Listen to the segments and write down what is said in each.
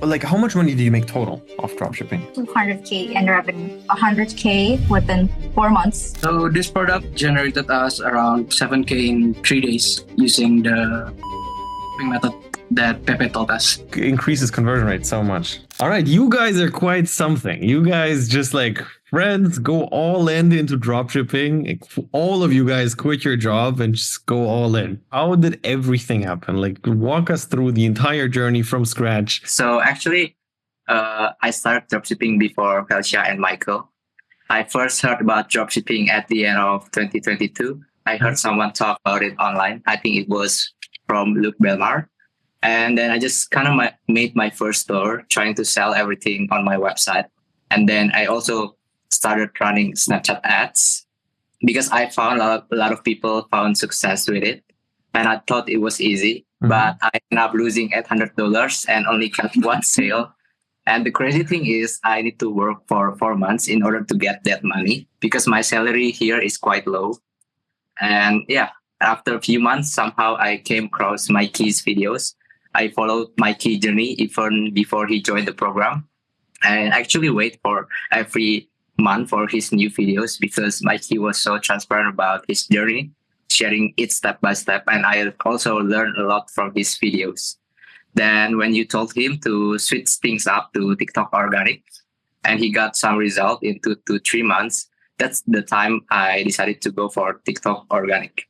Like, how much money do you make total off dropshipping? 200K in revenue, 100K within 4 months. So this product generated us around 7K in 3 days using the method that Pepe told us. Increases conversion rate so much. All right, you guys are quite something. You guys just like friends go all in into dropshipping. All of you guys quit your job and just go all in. How did everything happen? Like, walk us through the entire journey from scratch. So actually, I started dropshipping before Felicia and Michael. I first heard about dropshipping at the end of 2022. I heard someone talk about it online. I think it was from Luke Belmar. And then I just kind of made my first store, trying to sell everything on my website. And then I also started running Snapchat ads because I found a lot of people found success with it. And I thought it was easy, but I ended up losing $800 and only got one sale. And the crazy thing is I need to work for 4 months in order to get that money because my salary here is quite low. And yeah, after a few months, somehow I came across Mikey's videos. I followed Mikey's journey even before he joined the program. And actually wait for every month for his new videos because Mikey was so transparent about his journey, sharing it step by step. And I also learned a lot from his videos. Then when you told him to switch things up to TikTok organic and he got some result in 2 to 3 months, that's the time I decided to go for TikTok organic.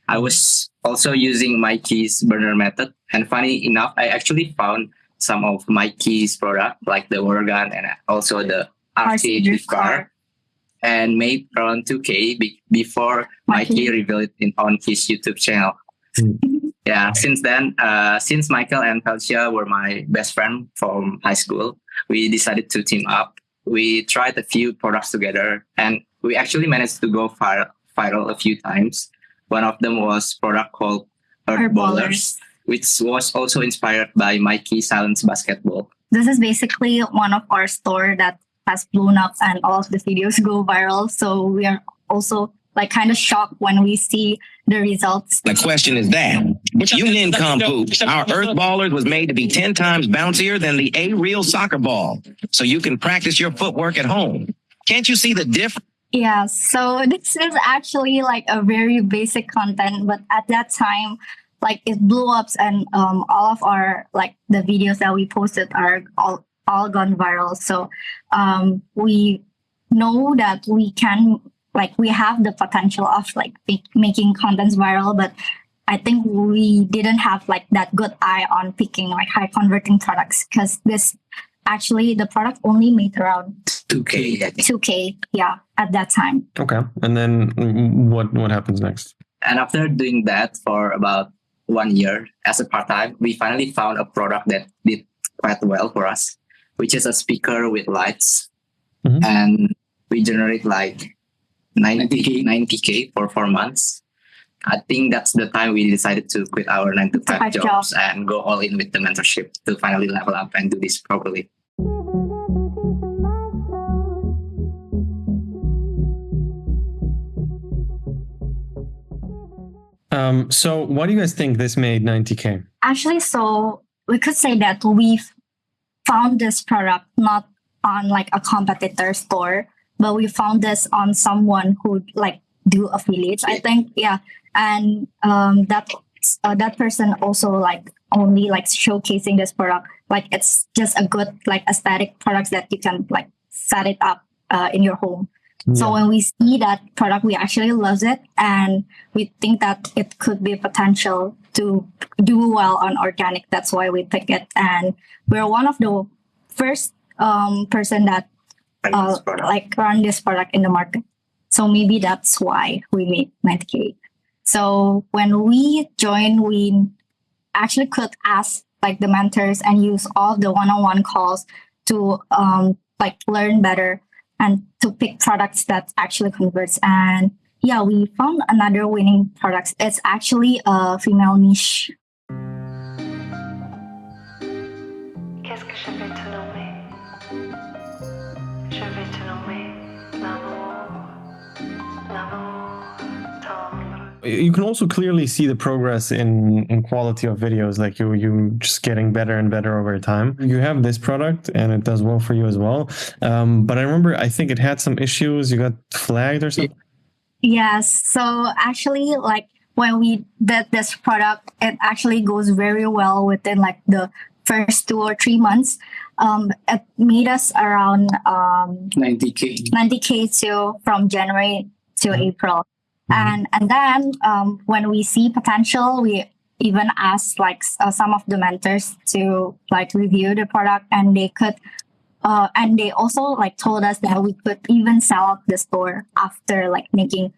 I was also using Mikey's burner method. And funny enough, I actually found some of Mikey's product, like the water gun and also the RC drift car, and made around 2K before Mikey revealed it on his YouTube channel. Yeah, since then, since Michael and Felicia were my best friend from high school, we decided to team up. We tried a few products together and we actually managed to go viral a few times. One of them was a product called Earth Ballers, which was also inspired by Mikey Silence Basketball. This is basically one of our store that has blown up and all of the videos go viral. So we are also like kind of shocked when we see the results. The question is that, you nincompoop, our Earth Ballers was made to be 10 times bouncier than the A-Real soccer ball, so you can practice your footwork at home. Can't you see the difference? Yeah, so this is actually like a very basic content, but at that time, like it blew up and all of our like the videos that we posted are all gone viral. So we know that we can like we have the potential of like making contents viral, but I think we didn't have like that good eye on picking like high converting products because this actually the product only made around 2K. 2K, yeah, at that time. Okay, and then what happens next? And after doing that for about 1 year as a part-time, we finally found a product that did quite well for us, which is a speaker with lights. And we generate like 90K for 4 months. I think that's the time we decided to quit our 9 to 5 jobs and go all in with the mentorship to finally level up and do this properly. So why do you guys think this made 90K? Actually, so we could say that we found this product not on like a competitor store, but we found this on someone who like do affiliates, I think. Yeah. And that person also like only like showcasing this product. Like it's just a good like aesthetic products that you can like set it up in your home. Yeah. So when we see that product, we actually love it. And we think that it could be potential to do well on organic. That's why we pick it. And we're one of the first person that like run this product in the market. So maybe that's why we made 90K. So when we joined, we actually could ask like the mentors and use all the one-on-one calls to like learn better and to pick products that actually converts. And yeah, we found another winning product. It's actually a female niche. Qu'est-ce que je vais te nommer? Je vais te nommer l'amour tendre. You can also clearly see the progress in quality of videos, like you just getting better and better over time. You have this product and it does well for you as well. But I remember, I think it had some issues. You got flagged or something. Yes. So actually, like when we did this product, it actually goes very well within like the first 2 or 3 months. It made us around 90K to from January to April. And then when we see potential, we even asked like some of the mentors to like review the product, and they could and they also like told us that we could even sell out the store after like making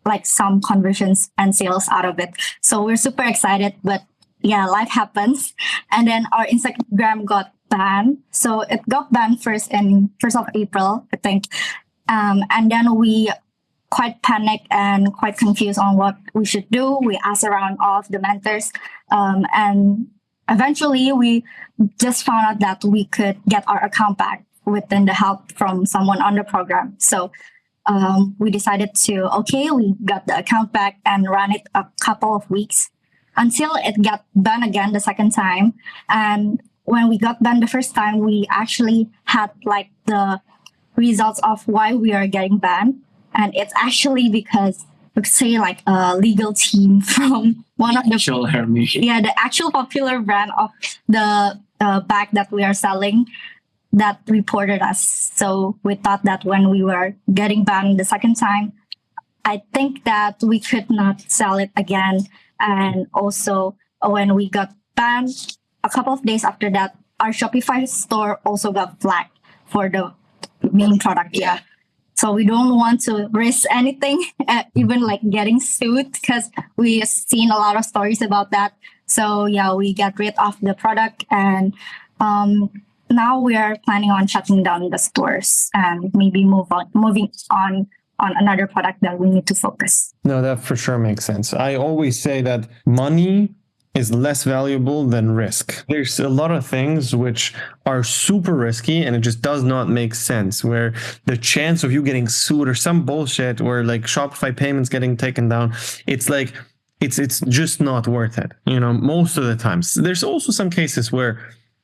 like some conversions and sales out of it. So we're super excited, but yeah, life happens. And then our Instagram got banned. So it got banned first of April, I think. And then we quite panicked and quite confused on what we should do. We asked around all of the mentors, and eventually we just found out that we could get our account back within the help from someone on the program. So we decided we got the account back and ran it a couple of weeks until it got banned again the second time. And when we got banned the first time, we actually had like the results of why we are getting banned. And it's actually because, let's say, like a legal team from one of the actual popular brand of the bag that we are selling that reported us. So we thought that when we were getting banned the second time, I think that we could not sell it again. And also when we got banned, a couple of days after that, our Shopify store also got flagged for the main product. Yeah. So we don't want to risk anything, even like getting sued, because we've seen a lot of stories about that. So yeah, we got rid of the product, and now we are planning on shutting down the stores and maybe moving on another product that we need to focus. No, that for sure makes sense. I always say that money is less valuable than risk. There's a lot of things which are super risky and it just does not make sense, where the chance of you getting sued or some bullshit, or like Shopify payments getting taken down, it's like it's just not worth it, most of the times. There's also some cases where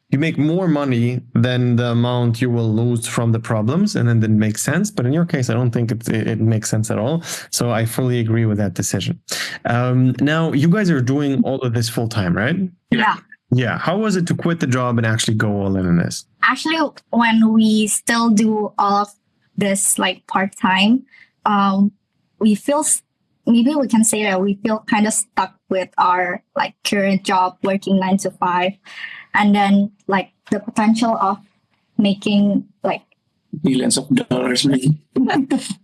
you make more money than the amount you will lose from the problems, and then it makes sense. But in your case, I don't think it makes sense at all. So I fully agree with that decision. Now, you guys are doing all of this full time, right? Yeah. Yeah. How was it to quit the job and actually go all in on this? Actually, when we still do all of this like part time, we feel, maybe we can say that we feel kind of stuck with our like current job, working 9 to 5. And then like the potential of making like billions of dollars.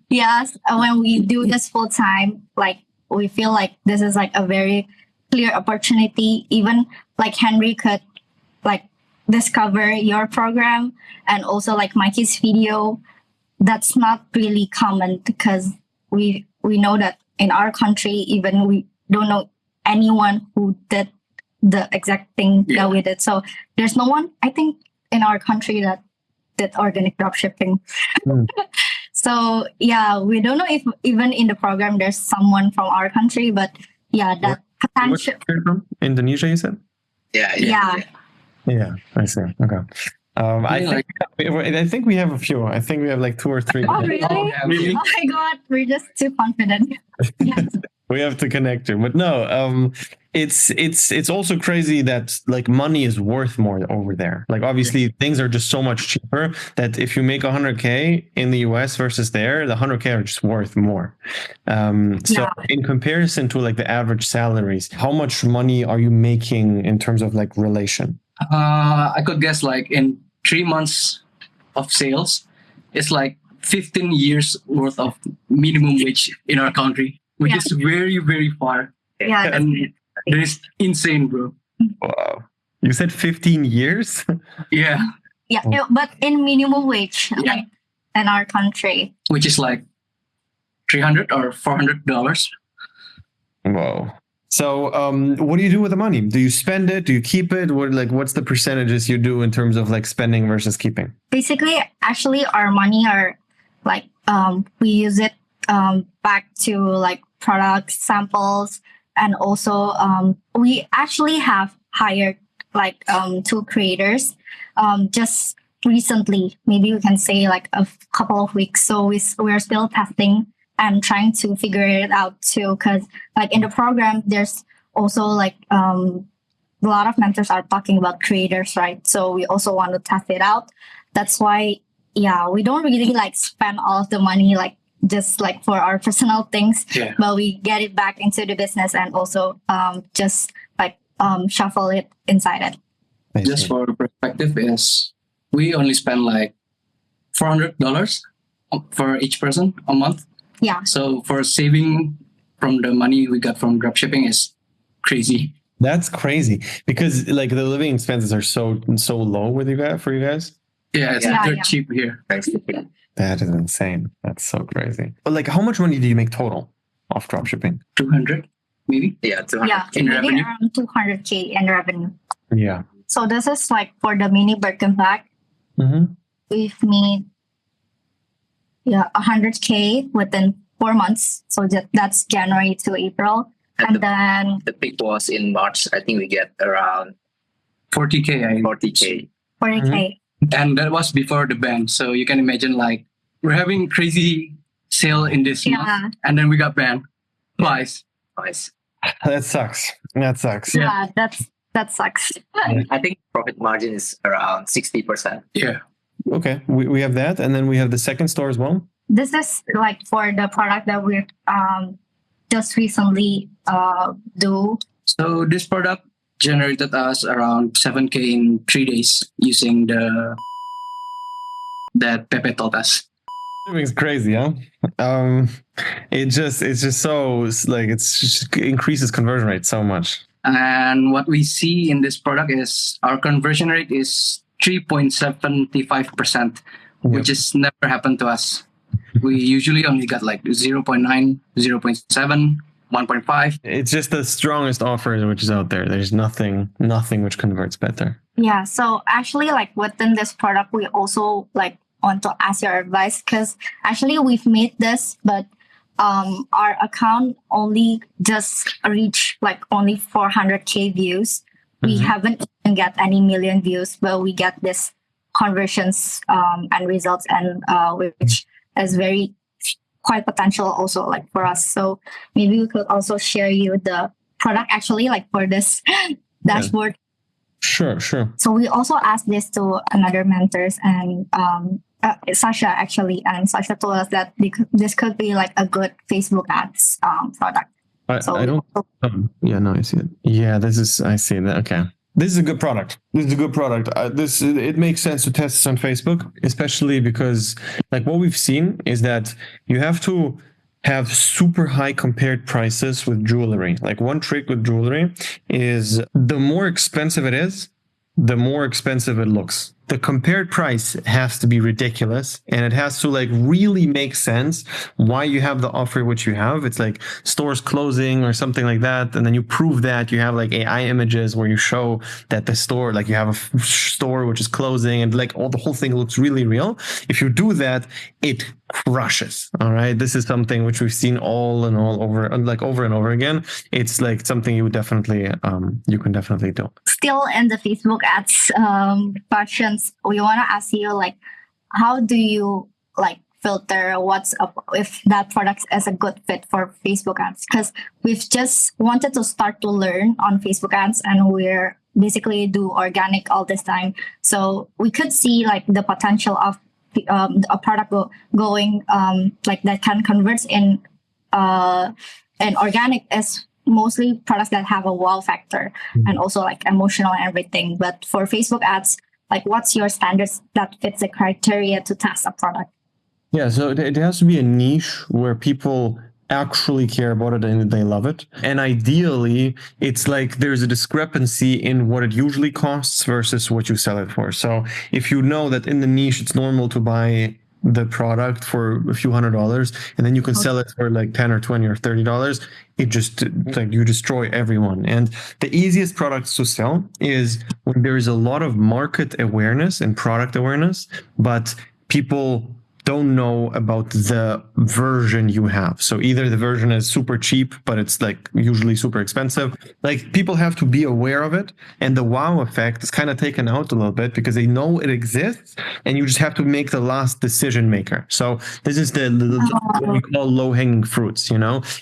Yes, when we do this full time, like we feel like this is like a very clear opportunity. Even like Henry could like discover your program, and also like Mikey's video. That's not really common, because we know that in our country, even we don't know anyone who did the exact thing that we did. So there's no one, I think, in our country that did organic dropshipping. So yeah, we don't know if even in the program there's someone from our country, but yeah, that potential. Where from? Indonesia, you said? Yeah. I see. Okay. I think we have a few. I think we have like 2 or 3. Oh, really? Oh my God, we're just too confident. Yes. We have to connect her, but no, it's also crazy that like money is worth more over there. Like obviously things are just so much cheaper that if you make 100K in the US versus there, the 100K are just worth more. So in comparison to like the average salaries, how much money are you making in terms of like relation? I could guess like in 3 months of sales, it's like 15 years worth of minimum wage in our country, which is very, very far. Yeah. And that is insane, bro. Wow. You said 15 years? Yeah. Yeah, but in minimum wage, like in our country. Which is like $300 or $400. Whoa. So what do you do with the money? Do you spend it? Do you keep it? What's the percentages you do in terms of like spending versus keeping? Basically, actually, our money are like we use it back to like product samples, and also we actually have hired like 2 creators just recently. Maybe we can say like a couple of weeks. So we're still testing and trying to figure it out too, because like in the program there's also like a lot of mentors are talking about creators, right? So we also want to test it out. That's why, yeah, we don't really like spend all of the money like just like for our personal things, but we get it back into the business and also just like shuffle it inside it. Just for perspective, is we only spend like $400 for each person a month. Yeah. So for saving from the money we got from dropshipping is crazy. That's crazy because like the living expenses are so low with you guys for you guys. Yeah, it's dirt cheap here. That is insane. That's so crazy. But like, how much money do you make total off dropshipping? 200, maybe. Yeah, 200 Yeah, in maybe revenue. around 200K in revenue. Yeah. So this is like for the mini Birkin bag. Mm-hmm. We've made 100K within 4 months. So that's January to April. And then the peak was in March. I think we get around 40K. 40K. 40K. And that was before the ban. So you can imagine like we're having crazy sale in this month, and then we got banned twice. Nice. That sucks. That sucks. Yeah, that sucks. I think profit margin is around 60%. Yeah. Okay, we have that, and then we have the second store as well. This is like for the product that we're just recently do. So this product generated us around 7K in 3 days using that Pepe told us. It's crazy, huh? It's just so like it increases conversion rate so much. And what we see in this product is our conversion rate is 3.75%, which has never happened to us. We usually only got like 0.9, 0.7, 1.5. It's just the strongest offer which is out there. There's nothing which converts better. Yeah. So actually, like within this product, we also like want to ask your advice because actually we've made this, but our account only just reached like only 400K views. We haven't even get any million views, but we get this conversions and results, and which is very quite potential also like for us. So maybe we could also share you the product actually like for this dashboard. Sure. So we also asked this to another mentors, and Sasha actually, and Sasha told us that this could be like a good Facebook ads product. I don't. Yeah, no, I see it. Yeah, I see that. Okay. This is a good product. It makes sense to test this on Facebook, especially because like what we've seen is that you have to have super high compared prices with jewelry. Like one trick with jewelry is the more expensive it is, the more expensive it looks. The compared price has to be ridiculous, and it has to like really make sense why you have the offer which you have. It's like stores closing or something like that, and then you prove that you have like AI images where you show that the store, like you have a store which is closing, and like the whole thing looks really real. If you do that, it crushes. All right, this is something which we've seen over and over again. It's like something you can definitely do. Still in the Facebook ads questions, we want to ask you like, how do you like filter what's up if that product is a good fit for Facebook ads? Because we've just wanted to start to learn on Facebook ads, and we're basically do organic all this time. So we could see like the potential of a product going like that can convert in organic is mostly products that have a wow factor and also like emotional and everything. But for Facebook ads, like what's your standards that fits the criteria to test a product? Yeah, so it has to be a niche where people actually care about it and they love it. And ideally, it's like there's a discrepancy in what it usually costs versus what you sell it for. So if you know that in the niche, it's normal to buy the product for a few $100s, and then you can sell it for like 10 or 20 or $30, it just like you destroy everyone. And the easiest products to sell is when there is a lot of market awareness and product awareness, but people don't know about the version you have. So either the version is super cheap, but it's like usually super expensive. Like people have to be aware of it. And the wow effect is kind of taken out a little bit because they know it exists and you just have to make the last decision maker. So this is what we call low hanging fruits,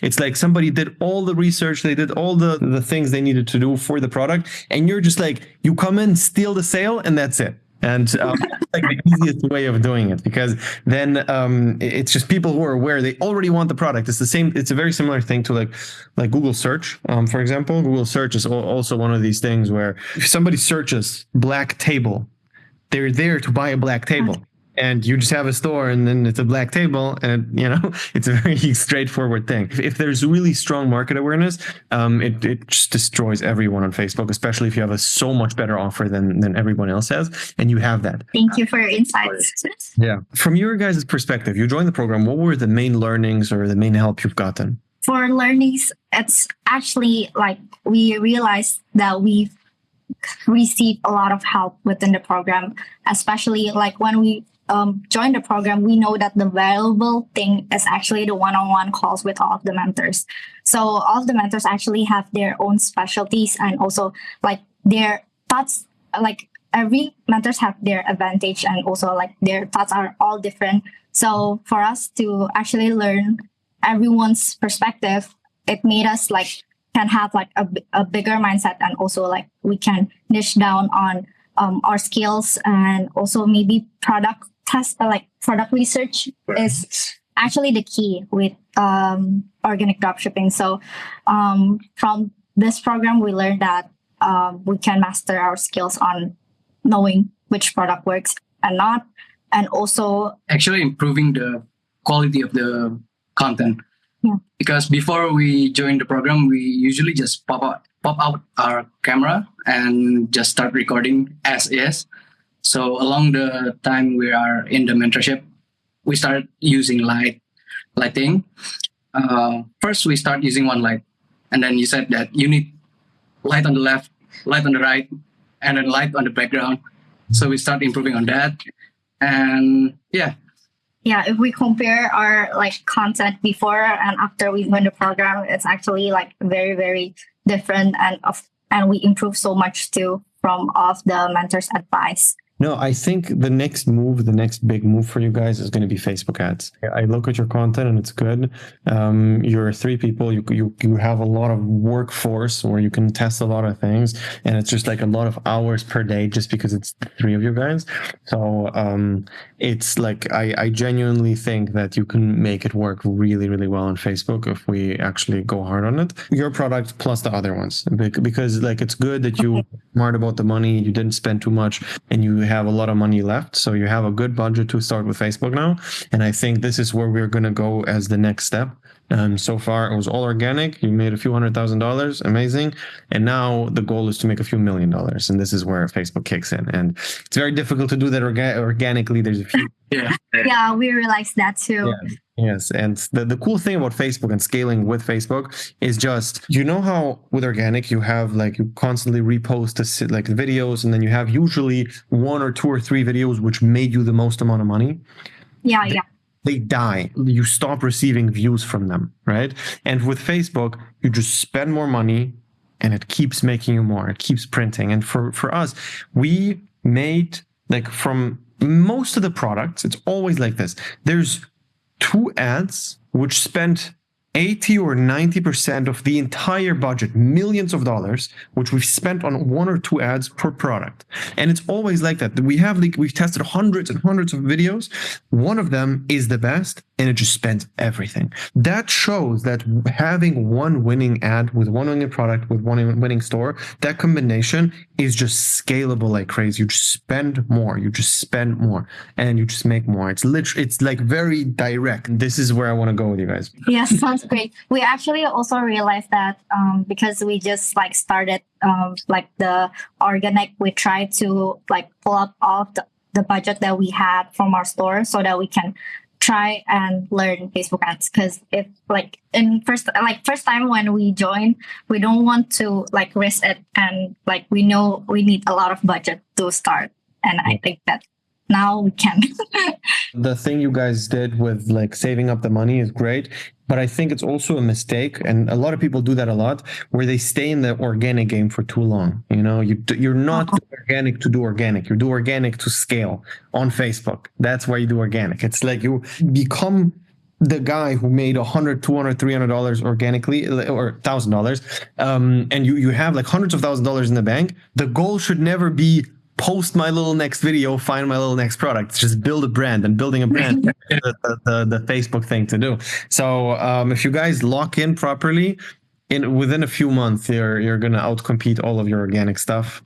It's like somebody did all the research, they did all the things they needed to do for the product. And you're just like, you come in, steal the sale, and that's it. And like the easiest way of doing it, because then it's just people who are aware they already want the product. It's the same. It's a very similar thing to like Google search, for example. Google search is also one of these things where if somebody searches black table, they're there to buy a black table. And you just have a store and then it's a black table and, it's a very straightforward thing. If there's really strong market awareness, it just destroys everyone on Facebook, especially if you have a so much better offer than everyone else has. And you have that. Thank you for your insights. Yeah. From your guys' perspective, you joined the program. What were the main learnings or the main help you've gotten? For learnings, it's actually like we realized that we've received a lot of help within the program, especially like when we join the program, we know that the valuable thing is actually the one-on-one calls with all of the mentors. So all of the mentors actually have their own specialties and also like their thoughts, like every mentors have their advantage and also like their thoughts are all different. So for us to actually learn everyone's perspective, it made us like can have like a bigger mindset and also like we can niche down on our skills and also maybe product research is actually the key with organic dropshipping. So from this program, we learned that we can master our skills on knowing which product works and not, and also actually improving the quality of the content. Yeah. Because before we joined the program, we usually just pop out our camera and just start recording as is. So along the time we are in the mentorship, we start using lighting. First, we start using one light. And then you said that you need light on the left, light on the right, and then light on the background. So we start improving on that. And yeah, if we compare our like content before and after we joined the program, it's actually like very, very different, and we improve so much too from all of the mentors' advice. No, I think the next big move for you guys is going to be Facebook ads. I look at your content and it's good. You're 3 people. You have a lot of workforce where you can test a lot of things, and it's just like a lot of hours per day just because it's 3 of you guys. So it's like I genuinely think that you can make it work really, really well on Facebook if we actually go hard on it. Your product plus the other ones, because like it's good that you smart about the money. You didn't spend too much, and you have a lot of money left, so you have a good budget to start with Facebook now. And I think this is where we're going to go as the next step. So far it was all organic. You made a few $100,000, amazing, and now the goal is to make a few $1 million, and this is where Facebook kicks in. And it's very difficult to do that organically. There's a few yeah, we realized that too. Yes, and the cool thing about Facebook and scaling with Facebook is just, how with organic you have like you constantly repost like videos, and then you have usually 1 or 2 or 3 videos which made you the most amount of money. They die. You stop receiving views from them, right? And with Facebook, you just spend more money and it keeps making you more. It keeps printing. And for us, we made like from most of the products, it's always like this. There's 2 ads which spent 80 or 90% of the entire budget, millions of dollars, which we've spent on 1 or 2 ads per product. And it's always like that. We've tested hundreds and hundreds of videos. One of them is the best, and it just spent everything. That shows that having one winning ad with one winning product with one winning store, that combination is just scalable like crazy. You just spend more, and you just make more. It's like very direct. This is where I want to go with you guys. Yes, sounds great. We actually also realized that because we just like started like the organic, we tried to like pull up all of the budget that we had from our store so that we can try and learn Facebook ads. Because if like first time when we join, we don't want to like risk it, and like we know we need a lot of budget to start. And I think that now we can. The thing you guys did with like saving up the money is great, but I think it's also a mistake, and a lot of people do that a lot, where they stay in the organic game for too long. You know, you're not doing organic to do organic. You do organic to scale on Facebook. That's why you do organic. It's like you become the guy who made $100, $200, $300 organically, or $1,000, and you have like hundreds of $1,000s in the bank. The goal should never be post my little next video, find my little next product. It's just build a brand, and building a brand is the Facebook thing to do. So if you guys lock in properly, within a few months, you're gonna outcompete all of your organic stuff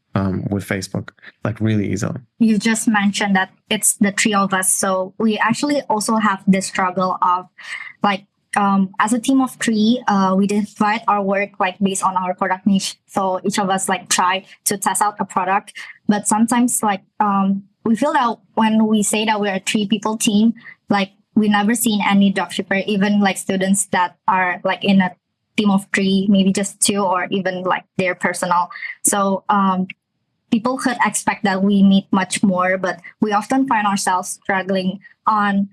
with Facebook, like really easily. You just mentioned that it's the three of us, so we actually also have this struggle of like as a team of three, we divide our work like based on our product niche. So each of us like try to test out a product, but sometimes like we feel that when we say that we're a 3 people team, like we never seen any dropshipper, even like students that are like in a team of 3, maybe just 2, or even like their personal. So people could expect that we meet much more, but we often find ourselves struggling on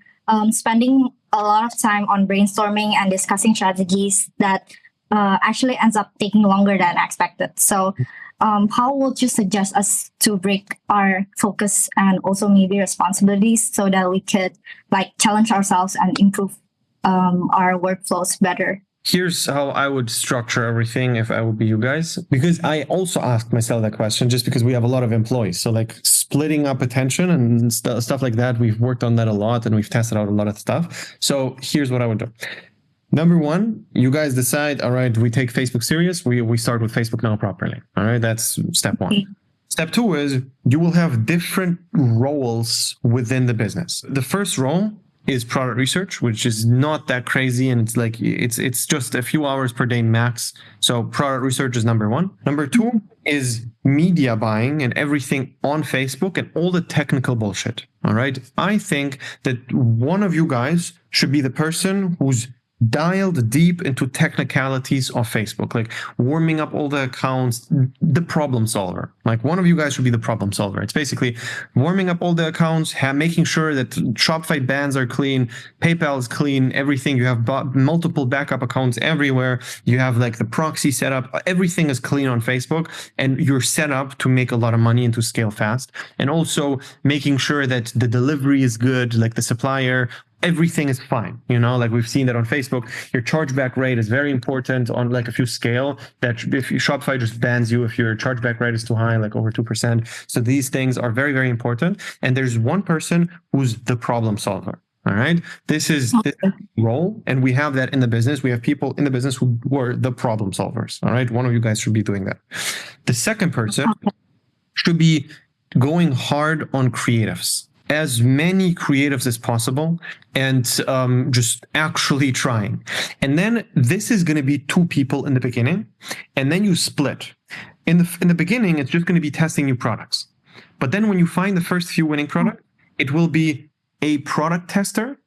spending a lot of time on brainstorming and discussing strategies that actually ends up taking longer than expected. So how would you suggest us to break our focus and also maybe responsibilities so that we could like challenge ourselves and improve our workflows better? Here's how I would structure everything if I would be you guys, because I also asked myself that question just because we have a lot of employees. So like splitting up attention and stuff like that, we've worked on that a lot and we've tested out a lot of stuff. So here's what I would do. Number 1, you guys decide, all right, we take Facebook serious. We start with Facebook Now properly. All right, that's step 1. Step 2 is you will have different roles within the business. The first role is product research, which is not that crazy, and it's like it's just a few hours per day max. So product research is number 1. Number 2 is media buying and everything on Facebook and all the technical bullshit. All right. I think that one of you guys should be the person who's dialed deep into technicalities of Facebook, like warming up all the accounts, the problem solver. Like one of you guys should be the problem solver. It's basically warming up all the accounts, making sure that Shopify bans are clean, PayPal is clean, everything. You have multiple backup accounts everywhere. You have like the proxy set up. Everything is clean on Facebook, and you're set up to make a lot of money and to scale fast. And also making sure that the delivery is good, like the supplier, everything is fine. You know, like we've seen that on Facebook, your chargeback rate is very important on like if you scale, that if Shopify just bans you if your chargeback rate is too high, like over 2%. So these things are very, very important. And there's one person who's the problem solver. All right. This is the role. And we have that in the business. We have people in the business who were the problem solvers. All right. One of you guys should be doing that. The second person should be going hard on creatives. As many creatives as possible, and just actually trying. And then this is going to be 2 people in the beginning, and then you split. In the beginning, it's just going to be testing new products. But then when you find the first few winning products, it will be a product tester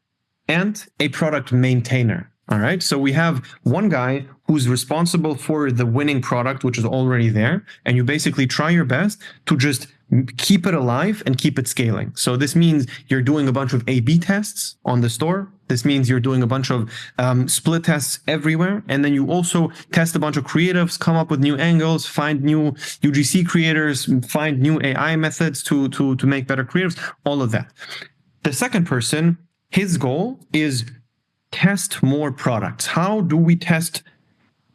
and a product maintainer. All right. So we have one guy who's responsible for the winning product, which is already there. And you basically try your best to just keep it alive and keep it scaling. So this means you're doing a bunch of A/B tests on the store. This means you're doing a bunch of split tests everywhere. And then you also test a bunch of creatives, come up with new angles, find new UGC creators, find new AI methods to make better creatives, all of that. The second person, his goal is test more products. How do we test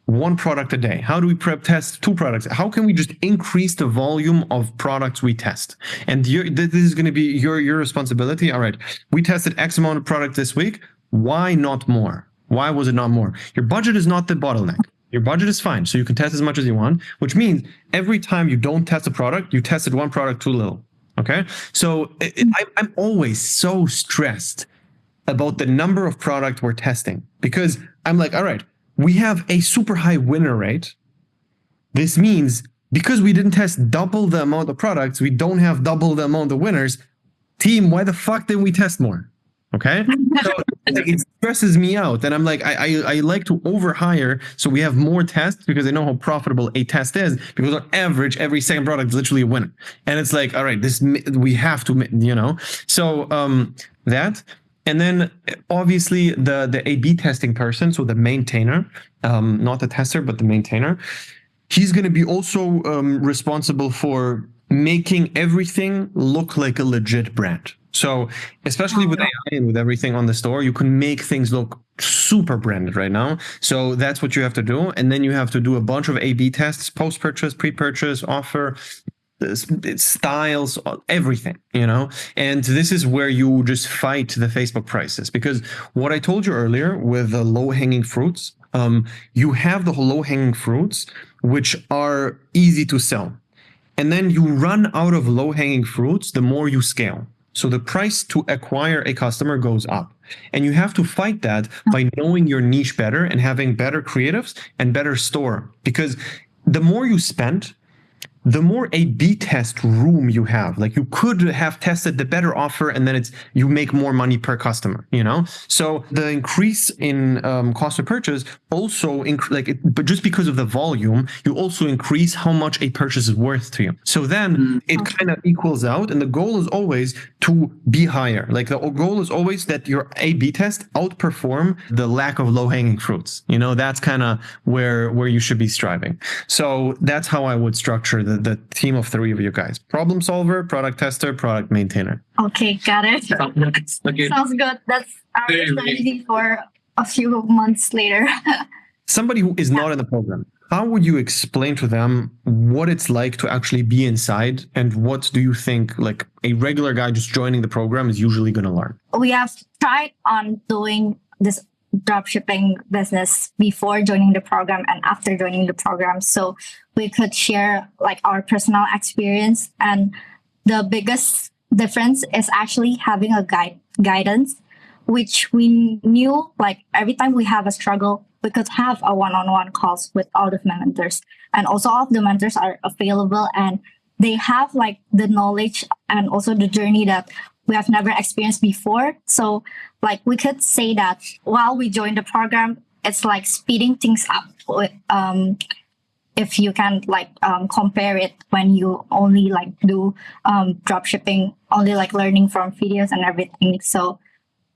1 product a day? How do we test 2 products? How can we just increase the volume of products we test? And this is going to be your responsibility. All right, we tested X amount of product this week. Why not more? Why was it not more? Your budget is not the bottleneck. Your budget is fine, so you can test as much as you want, which means every time you don't test a product, you tested 1 product too little. Okay? So I'm always so stressed about the number of product we're testing, because I'm like, all right, we have a super high winner rate. This means because we didn't test double the amount of products, we don't have double the amount of winners. Team, why the fuck didn't we test more? Okay. So like, it stresses me out. And I'm like, I like to overhire so we have more tests because I know how profitable a test is, because on average, every second product is literally a winner. And it's like, all right, this we have to, you know, so that. And then obviously the A/B testing person, so the maintainer, not the tester, but the maintainer, he's going to be also responsible for making everything look like a legit brand. So especially with AI and with everything on the store, you can make things look super branded right now. So that's what you have to do. And then you have to do a bunch of A/B tests, post-purchase, pre-purchase, offer, styles, everything, you know. And this is where you just fight the Facebook prices, because what I told you earlier with the low-hanging fruits, you have the low-hanging fruits which are easy to sell, and then you run out of low-hanging fruits the more you scale. So the price to acquire a customer goes up, and you have to fight that by knowing your niche better and having better creatives and better store, because the more you spend, the more A/B test room you have. Like, you could have tested the better offer, and then you make more money per customer, you know. So the increase in cost of purchase also but just because of the volume, you also increase how much a purchase is worth to you. So then it kind of equals out, and the goal is always to be higher. Like, the goal is always that your A/B test outperform the lack of low hanging fruits. You know, that's kind of where you should be striving. So that's how I would structure the team of three of you guys: problem solver, product tester, product maintainer. Okay, got it. Okay. Sounds good. That's our strategy for a few months later. Somebody who is not in the program, how would you explain to them what it's like to actually be inside, and what do you think like a regular guy just joining the program is usually going to learn? We have tried on doing this dropshipping business before joining the program and after joining the program, so we could share like our personal experience. And the biggest difference is actually having a guidance, which we knew like every time we have a struggle, we could have a one-on-one calls with all of the mentors, and also all of the mentors are available, and they have like the knowledge and also the journey that we have never experienced before. So like we could say that while we joined the program, it's like speeding things up. If you can like compare it when you only like do dropshipping, only like learning from videos and everything. So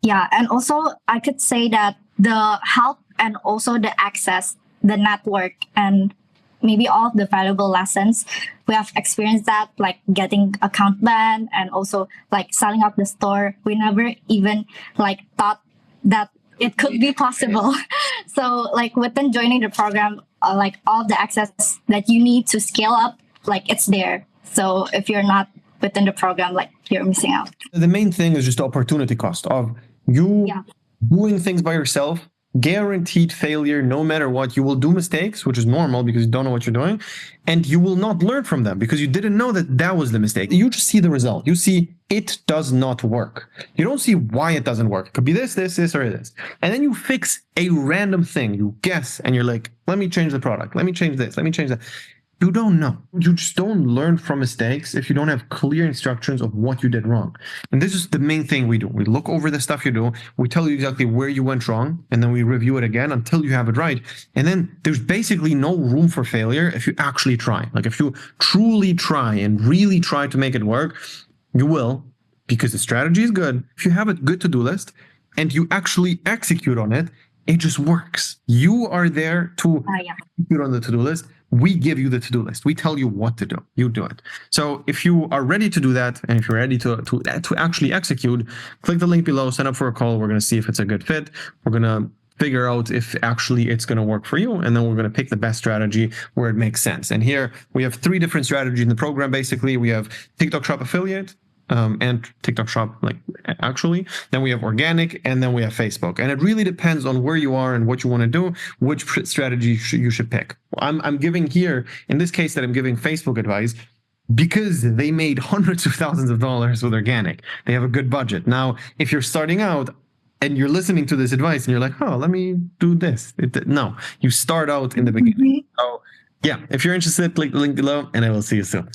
yeah, and also I could say that the help and also the access, the network, and maybe all of the valuable lessons we have experienced, that like getting account ban and also like selling up the store. We never even like thought that it could be possible. So like within joining the program, like all the access that you need to scale up, like it's there. So if you're not within the program, like you're missing out. The main thing is just the opportunity cost of you doing things by yourself. Guaranteed failure, no matter what. You will do mistakes, which is normal because you don't know what you're doing, and you will not learn from them because you didn't know that was the mistake. You just see the result. You see it does not work. You don't see why it doesn't work. It could be this, or this. And then you fix a random thing. You guess, and you're like, let me change the product. Let me change this. Let me change that. You don't know. You just don't learn from mistakes if you don't have clear instructions of what you did wrong. And this is the main thing we do. We look over the stuff you do. We tell you exactly where you went wrong, and then we review it again until you have it right. And then there's basically no room for failure if you actually try. Like, if you truly try and really try to make it work, you will, because the strategy is good. If you have a good to-do list and you actually execute on it, it just works. You are there to execute on the to-do list. We give you the to-do list. We tell you what to do. You do it. So if you are ready to do that, and if you're ready to actually execute, click the link below, sign up for a call. We're going to see if it's a good fit. We're going to figure out if actually it's going to work for you. And then we're going to pick the best strategy where it makes sense. And here we have 3 different strategies in the program. Basically, we have TikTok Shop Affiliate, and TikTok Shop, like actually. Then we have organic, and then we have Facebook. And it really depends on where you are and what you want to do, which strategy you should pick. I'm giving here, in this case, that I'm giving Facebook advice because they made hundreds of thousands of dollars with organic. They have a good budget. Now, if you're starting out and you're listening to this advice and you're like, oh, let me do this. No, you start out in the beginning. So yeah, if you're interested, click the link below, and I will see you soon.